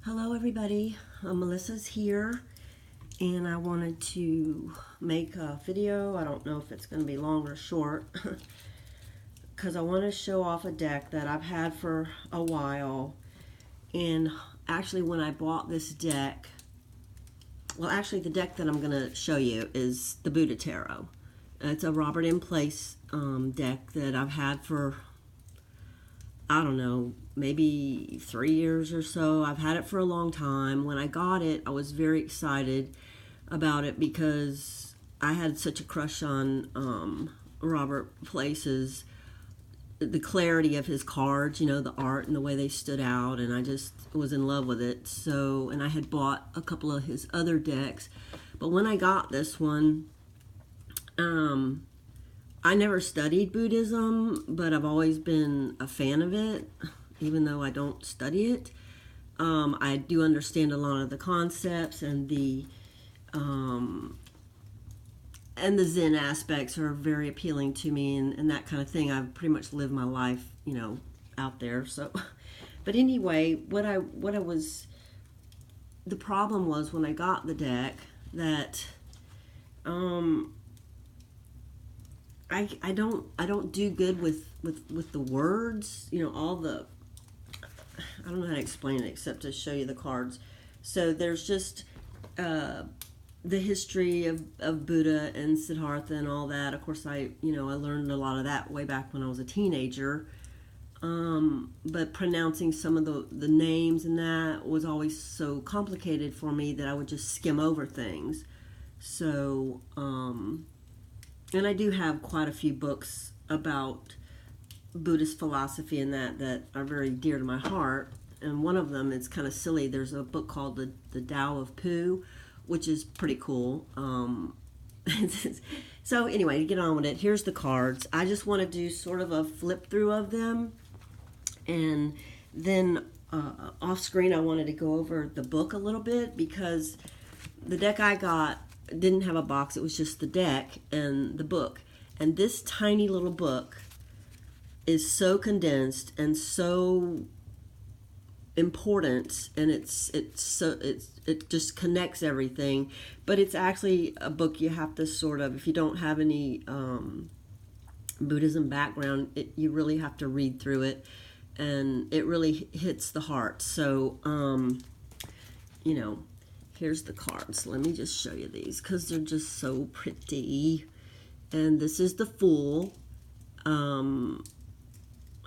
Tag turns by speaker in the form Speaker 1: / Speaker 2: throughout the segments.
Speaker 1: Hello everybody, Melissa's here and I wanted to make a video. I don't know if it's going to be long or short because I want to show off a deck that I've had for a while. And actually when I bought this deck, well actually the deck that I'm going to show you is the Buddha Tarot. It's a Robert M. Place deck that I've had for, I don't know, maybe 3 years or so. I've had it for a long time. When I got it, I was very excited about it because I had such a crush on Robert Place's, the clarity of his cards, you know, the art and the way they stood out, and I just was in love with it. So, and I had bought a couple of his other decks, but when I got this one, I never studied Buddhism, but I've always been a fan of it, even though I don't study it. I do understand a lot of the concepts and the Zen aspects are very appealing to me, and that kind of thing. I've pretty much lived my life, you know, out there. So, but anyway, the problem was when I got the deck that I don't do good with the words, you know, all the, I don't know how to explain it except to show you the cards. So there's just the history of Buddha and Siddhartha and all that. Of course, I learned a lot of that way back when I was a teenager. But pronouncing some of the names and that was always so complicated for me that I would just skim over things. So, and I do have quite a few books about Buddhist philosophy and that are very dear to my heart. And one of them, it's kind of silly. There's a book called the Tao of Pooh, which is pretty cool. So anyway, to get on with it, here's the cards. I just want to do sort of a flip through of them. And then off screen, I wanted to go over the book a little bit because the deck I got didn't have a box. It was just the deck and the book. And this tiny little book is so condensed and so important, and it just connects everything. But it's actually a book you have to sort of, if you don't have any Buddhism background, you really have to read through it, and it really hits the heart. So you know, here's the cards. Let me just show you these because they're just so pretty. And this is the Fool.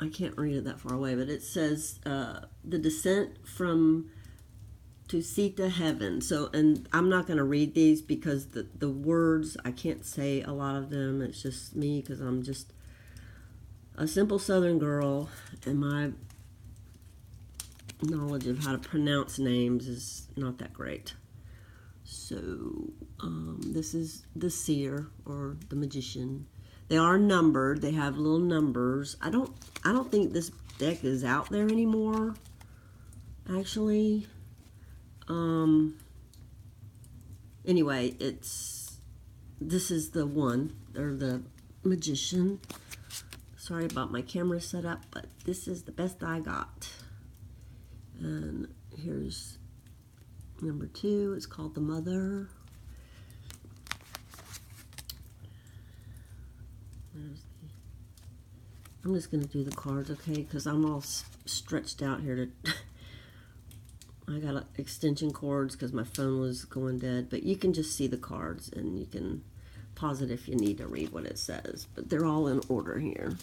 Speaker 1: I can't read it that far away, but it says the descent from Tusita heaven. So, and I'm not going to read these because the words, I can't say a lot of them. It's just me because I'm just a simple Southern girl, and my knowledge of how to pronounce names is not that great. So, this is the seer or the magician. They are numbered. They have little numbers. I don't think this deck is out there anymore, actually. Anyway, this is the one, or the magician. Sorry about my camera setup, but this is the best I got. And here's number 2. It's called the Mother. I'm just going to do the cards, okay, because I'm all stretched out here. I got extension cords because my phone was going dead, but you can just see the cards, and you can pause it if you need to read what it says. But they're all in order here.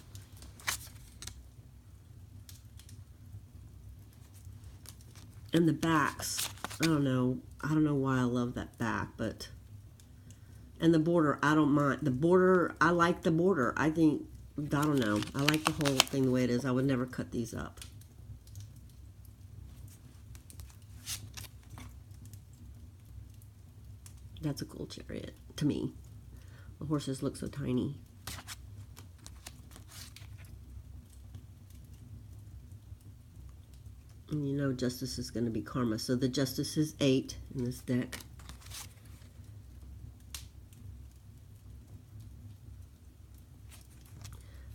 Speaker 1: And the backs, I don't know why I love that back, but, and the border, I don't mind. The border, I like the border. I don't know. I like the whole thing the way it is. I would never cut these up. That's a cool chariot to me. The horses look so tiny. And you know justice is going to be karma. So the justice is 8 in this deck.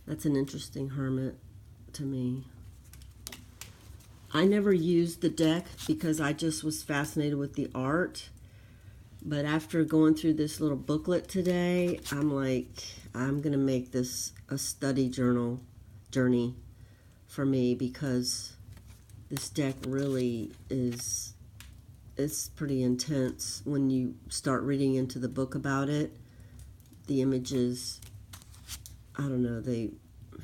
Speaker 1: That's an interesting hermit to me. I never used the deck because I just was fascinated with the art. But after going through this little booklet today, I'm like, I'm going to make this a study journey for me, because this deck really is, it's pretty intense when you start reading into the book about it. The images, I don't know,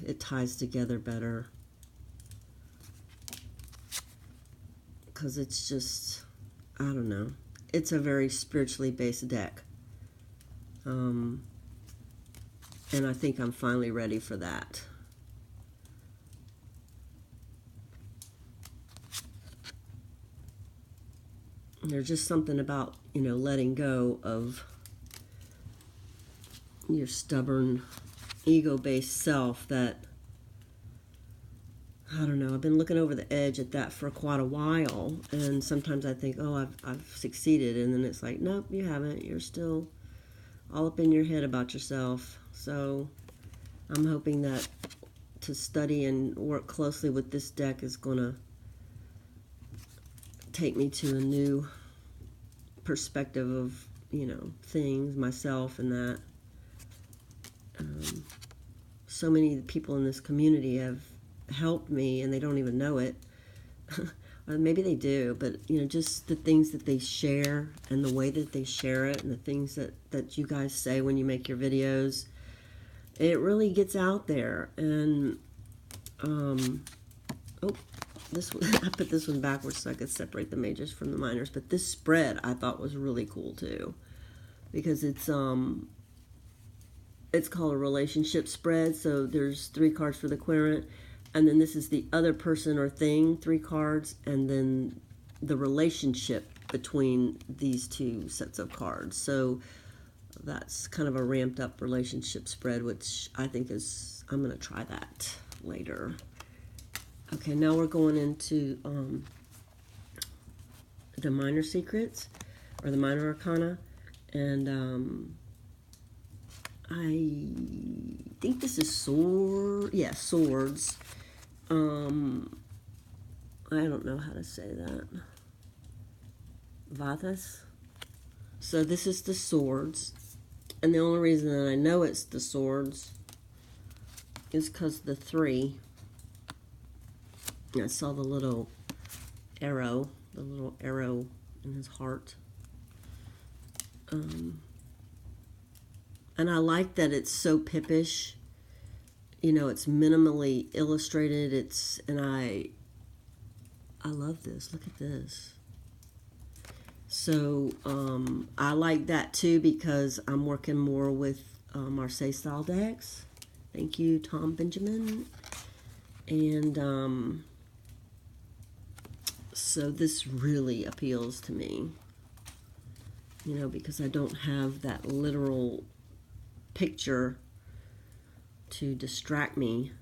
Speaker 1: it ties together better. Because it's just, I don't know. It's a very spiritually based deck. And I think I'm finally ready for that. And there's just something about, you know, letting go of your stubborn, ego-based self that, I don't know, I've been looking over the edge at that for quite a while, and sometimes I think, oh, I've succeeded, and then it's like, nope, you haven't. You're still all up in your head about yourself. So I'm hoping that to study and work closely with this deck is going to take me to a new perspective of, you know, things, myself, and that. So many people in this community have helped me, and they don't even know it. Or maybe they do, but you know, just the things that they share and the way that they share it, and the things that you guys say when you make your videos, it really gets out there. And oh, this one, I put this one backwards so I could separate the majors from the minors, but this spread I thought was really cool too, because it's called a relationship spread. So there's 3 cards for the querent, and then this is the other person or thing, 3 cards, and then the relationship between these 2 sets of cards. So that's kind of a ramped up relationship spread, which I think is, I'm going to try that later. Okay, now we're going into the minor secrets, or the minor arcana, and I think this is swords. I don't know how to say that. Vathas. So this is the swords, and the only reason that I know it's the swords is because the 3. I saw the little arrow in his heart. And I like that it's so pippish. You know, it's minimally illustrated. And I love this. Look at this. So I like that too, because I'm working more with Marseille style decks. Thank you, Tom Benjamin. And so this really appeals to me. You know, because I don't have that literal picture to distract me,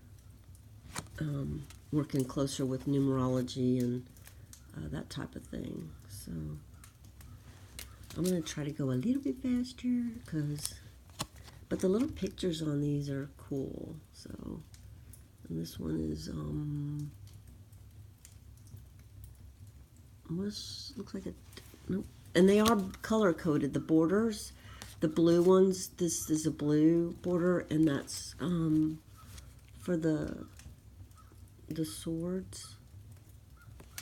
Speaker 1: working closer with numerology and that type of thing. So I'm going to try to go a little bit faster, but the little pictures on these are cool. So, and this one is looks like a, nope. And they are color coded, the borders. The blue ones, this is a blue border, and that's for the swords.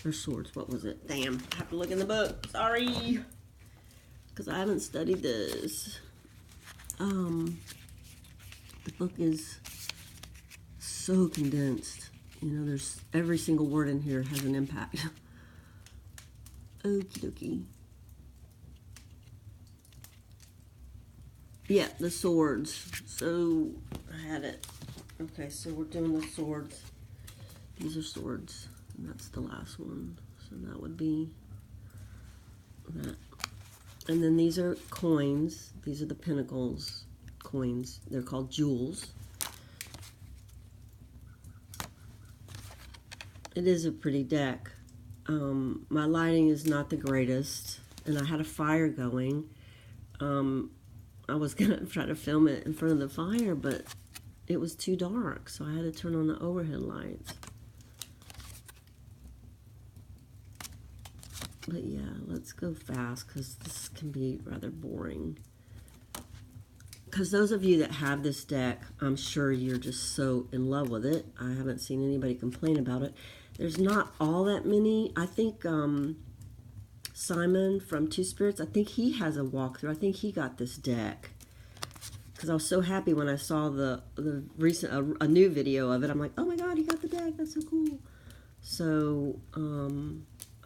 Speaker 1: Or swords, what was it? Damn, I have to look in the book. Sorry. Because I haven't studied this. The book is so condensed. You know, there's every single word in here has an impact. Okie dokie. Yeah, the swords. So, I had it. Okay, so we're doing the swords. These are swords. And that's the last one. So that would be that. And then these are coins. These are the pentacles coins. They're called jewels. It is a pretty deck. My lighting is not the greatest. And I had a fire going. I was going to try to film it in front of the fire, but it was too dark, so I had to turn on the overhead lights. But yeah, let's go fast because this can be rather boring. Because those of you that have this deck, I'm sure you're just so in love with it. I haven't seen anybody complain about it. There's not all that many. I think Simon from Two Spirits, I think he has a walkthrough. I think he got this deck. Because I was so happy when I saw the recent a new video of it. I'm like, oh my god, he got the deck. That's so cool. So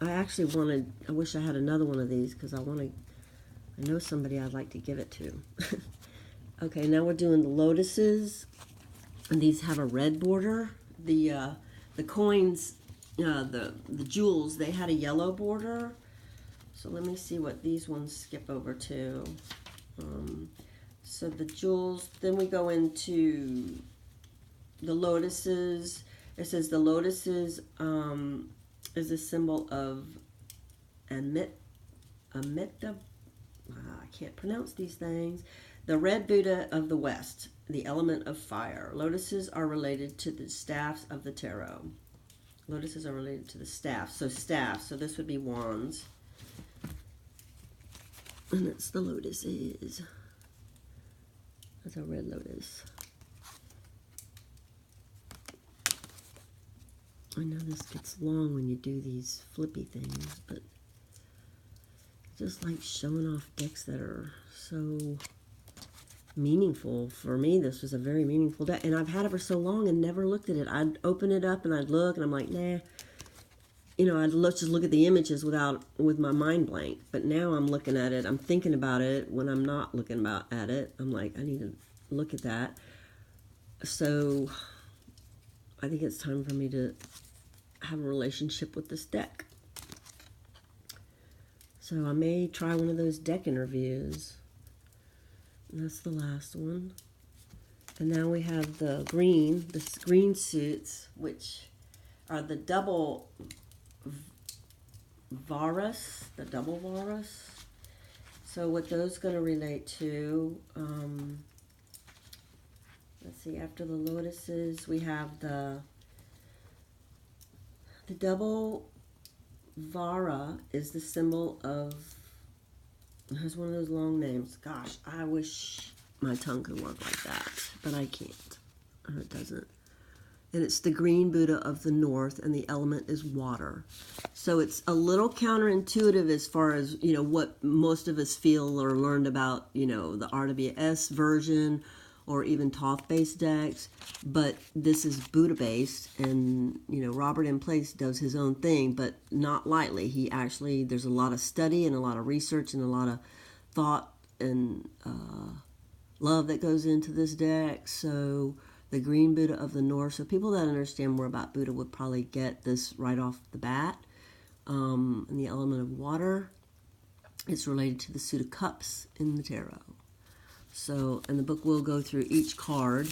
Speaker 1: I actually wanted. I wish I had another one of these because I know somebody I'd like to give it to. Okay, now we're doing the Lotuses, and these have a red border. The coins, the jewels, they had a yellow border. So let me see what these ones skip over to. So the jewels, then we go into the Lotuses. It says the Lotuses is a symbol of Amita. I can't pronounce these things. The red Buddha of the West, the element of fire. Lotuses are related to the staffs of the tarot. Lotuses are related to the staffs. So staffs, so this would be wands. And it's the Lotuses. That's a red lotus. I know this gets long when you do these flippy things, but I just like showing off decks that are so meaningful. For me, this was a very meaningful deck, and I've had it for so long and never looked at it. I'd open it up and I'd look, and I'm like, nah. You know, I'd just look at the images with my mind blank. But now I'm looking at it, I'm thinking about it when I'm not looking at it. I'm like, I need to look at that. So I think it's time for me to have a relationship with this deck. So I may try one of those deck interviews. And that's the last one. And now we have the green suits, which are the double Varus, the double Varus. So what those going to relate to, let's see, after the Lotuses, we have the double Vara is the symbol of, it has one of those long names. Gosh, I wish my tongue could work like that, but I can't, or it doesn't. And it's the green Buddha of the North, and the element is water. So it's a little counterintuitive as far as, you know, what most of us feel or learned about, you know, the RWS version or even Thoth-based decks. But this is Buddha-based, and, you know, Robert M. Place does his own thing, but not lightly. He actually, there's a lot of study and a lot of research and a lot of thought and love that goes into this deck. So the green Buddha of the North. So people that understand more about Buddha would probably get this right off the bat. And the element of water is related to the suit of cups in the tarot. So, and the book will go through each card.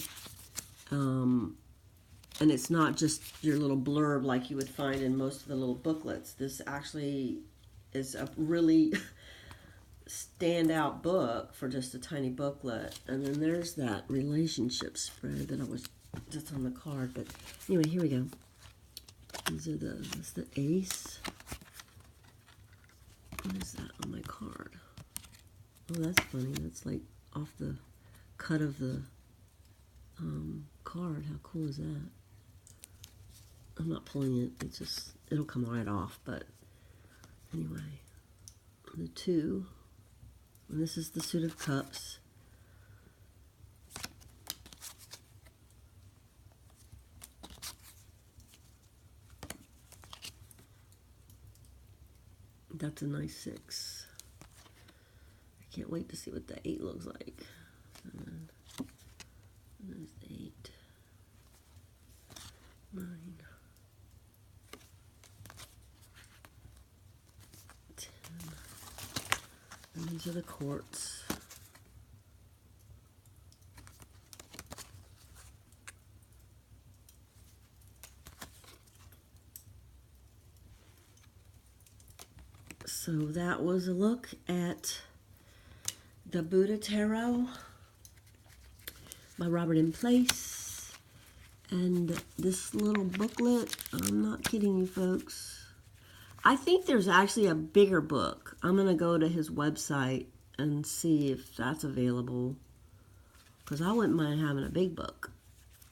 Speaker 1: And it's not just your little blurb like you would find in most of the little booklets. This actually is a really standout book for just a tiny booklet. And then there's that relationship spread that I was just on the card. But anyway, here we go. These are that's the ace. What is that on my card? Oh, that's funny. That's like off the cut of the card. How cool is that? I'm not pulling it. It's just, it'll come right off. But anyway, the 2. And this is the suit of cups. That's a nice 6. I can't wait to see what the 8 looks like. 7. There's the 8. 9. 10. And these are the courts. So that was a look at the Buddha Tarot by Robert M. Place. And this little booklet, I'm not kidding you folks, I think there's actually a bigger book. I'm going to go to his website and see if that's available, because I wouldn't mind having a big book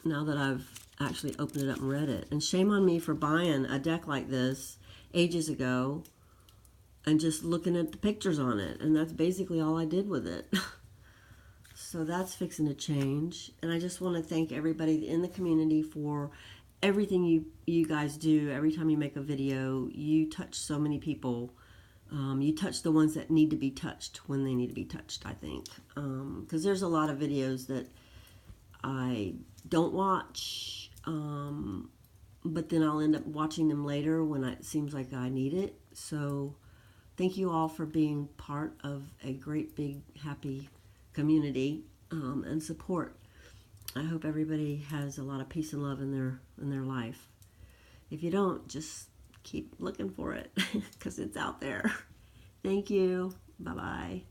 Speaker 1: now that I've actually opened it up and read it. And shame on me for buying a deck like this ages ago and just looking at the pictures on it, and that's basically all I did with it. So that's fixing to change, and I just want to thank everybody in the community for everything you guys do. Every time you make a video, you touch so many people. You touch the ones that need to be touched when they need to be touched, I think. Because there's a lot of videos that I don't watch, but then I'll end up watching them later when it seems like I need it. So thank you all for being part of a great, big, happy community and support. I hope everybody has a lot of peace and love in their life. If you don't, just keep looking for it because it's out there. Thank you. Bye-bye.